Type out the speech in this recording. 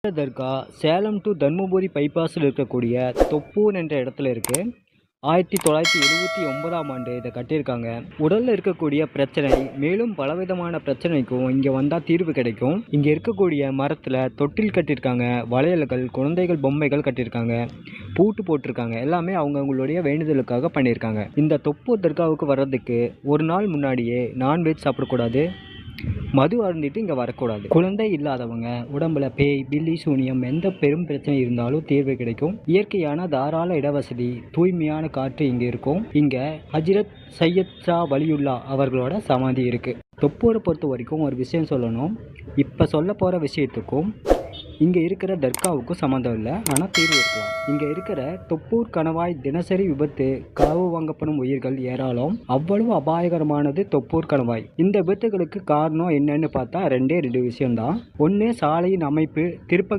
தர்கா Salem to Dharmapuri பைபாஸில் இருக்கக்கூடிய தொப்பூர் என்ற இடத்துல இருக்குது. 1979ஆம் ஆண்டு இதை கட்டியிருக்காங்க. உடலில் இருக்கக்கூடிய பிரச்சனை மேலும் பலவிதமான பிரச்சனைக்கும் இங்கே வந்தால் தீர்வு கிடைக்கும். இங்கே இருக்கக்கூடிய மரத்தில் தொட்டில் கட்டியிருக்காங்க, வளையல்கள், குழந்தைகள் பொம்மைகள் கட்டியிருக்காங்க, பூட்டு போட்டிருக்காங்க. எல்லாமே அவங்களுடைய வேண்டுதலுக்காக பண்ணியிருக்காங்க. இந்த தொப்பூர் தர்காவுக்கு வர்றதுக்கு ஒரு நாள் முன்னாடியே நான்வெஜ் சாப்பிடக்கூடாது, மது அருந்திட்டு இங்கே வரக்கூடாது. குழந்தை இல்லாதவங்க, உடம்புல பேய், பில்லி, சூனியம் எந்த பெரும் பிரச்சனை இருந்தாலும் தீர்வு கிடைக்கும். இயற்கையான தாராள இடவசதி, தூய்மையான காற்று இங்கே இருக்கும். இங்கே ஹஜ்ரத் சையத் ஷா வலியுல்லா அவர்களோட சமாதி இருக்கு. தொப்பூரை பொறுத்த வரைக்கும் ஒரு விஷயம் சொல்லணும். இப்போ சொல்ல போகிற விஷயத்துக்கும் இங்கே இருக்கிற தர்காவுக்கும் சம்மந்தம் இல்லை, ஆனால் தீர்வு இருக்கலாம். இங்கே இருக்கிற தொப்பூர் கணவாய் தினசரி விபத்து, களவு வாங்கப்படும் உயிர்கள் ஏராளம். அவ்வளவு அபாயகரமானது தொப்பூர் கணவாய். இந்த விபத்துகளுக்கு காரணம் என்னன்னு பார்த்தா ரெண்டு விஷயம்தான். ஒன்று, சாலையின் அமைப்பு, திருப்ப